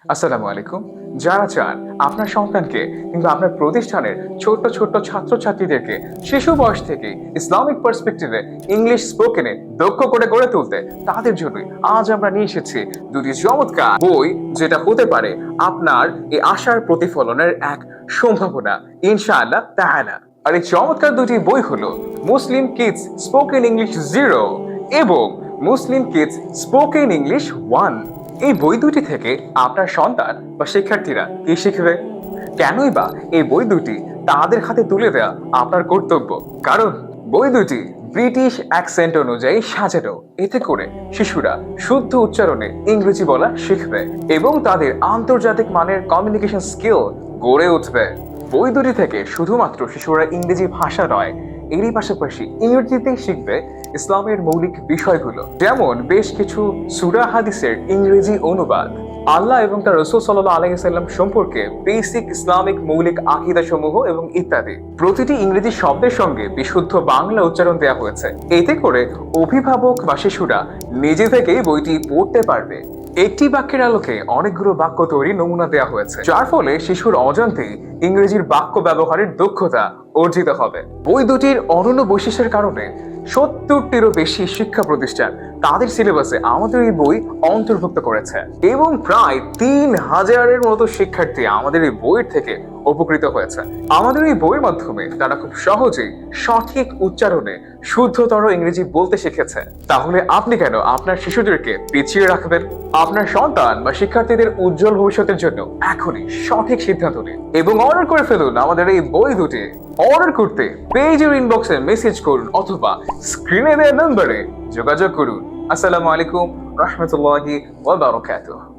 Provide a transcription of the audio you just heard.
আসসালামু আলাইকুম। যারা চান আপনার সন্তানকে কিংবা আপনার প্রতিষ্ঠানের ছোট্ট ছোট্ট ছাত্রছাত্রীদেরকে শিশু বয়স থেকে ইসলামিক পার্সপেক্টিভে ইংলিশ স্পোকেনে দক্ষ করে গড়ে তুলতে, তাদের জন্যই আজ আমরা নিয়ে এসেছি দুটি চমৎকার বই, যেটা হতে পারে আপনার এই আশার প্রতিফলনের এক সম্ভাবনা ইনশাআল্লাহ তাআলা। আর এই চমৎকার দুটি বই হলো মুসলিম কিডস স্পোকেন ইংলিশ 0 এবং মুসলিম কিডস স্পোকেন ইংলিশ 1। এই বই দুটি থেকে আপনার সন্তান বা শিক্ষার্থীরা কি শিখবে? কেনই বা এই বই দুটি তাদের হাতে তুলে দেওয়া আপনার কর্তব্য? কারণ বই দুটি ব্রিটিশ অ্যাকসেন্ট অনুযায়ী সাজানো। এতে করে শিশুরা শুদ্ধ উচ্চারণে ইংরেজি বলা শিখবে এবং তাদের আন্তর্জাতিক মানের কমিউনিকেশন স্কিল গড়ে উঠবে। বই দুটি থেকে শুধুমাত্র শিশুরা ইংরেজি ভাষা নয়, এরই পাশাপাশি ইংরেজিতে শিখবে ইসলামের মৌলিক বিষয়গুলো, যেমন বেশ কিছু সূরা হাদিসের ইংরেজি অনুবাদ, আল্লাহ এবং তার রাসূল সাল্লাল্লাহু আলাইহি সাল্লাম সম্পর্কে বেসিক ইসলামিক মৌলিক আকীদা সমূহ এবং ইত্যাদি। প্রতিটি ইংরেজি শব্দের সঙ্গে বিশুদ্ধ বাংলা উচ্চারণ দেওয়া হয়েছে। এতে করে অভিভাবক বা শিশুরা নিজে থেকেই বইটি পড়তে পারবে। একটি বাক্যের আলোকে অনেকগুলো বাক্য তৈরি নমুনা দেওয়া হয়েছে, যার ফলে শিশুর অজান্তেই ইংরেজির বাক্য ব্যবহারের দক্ষতা অর্জিত হবে। বই দুটির অনন্য বৈশিষ্ট্যের কারণে 70টিরও বেশি শিক্ষা প্রতিষ্ঠান তাদের সিলেবাসে আমাদের এই বই অন্তর্ভুক্ত করেছে এবং প্রায় 3000-এর মতো শিক্ষার্থী আমাদের এই বইয়ের থেকে উপকৃত হয়েছে। আমাদের এই বইয়ের মাধ্যমে তারা খুব সহজেই সঠিক উচ্চারণে শুদ্ধতর ইংরেজি বলতে শিখেছে। তাহলে আপনি কেন আপনার শিশুদেরকে পিছিয়ে রাখবেন? আপনার সন্তান বা শিক্ষার্থীদের উজ্জ্বল ভবিষ্যতের জন্য এখনই সঠিক সিদ্ধান্ত নিন এবং অর্ডার করে ফেলুন আমাদের এই বই দুটি। অর্ডার করতে পেজের ইনবক্সে মেসেজ করুন অথবা স্ক্রিনে দেওয়া নম্বরে যোগাযোগ করুন। আসসালামু আলাইকুম রাহমাতুল্লাহি ওয়া বারাকাতুহু।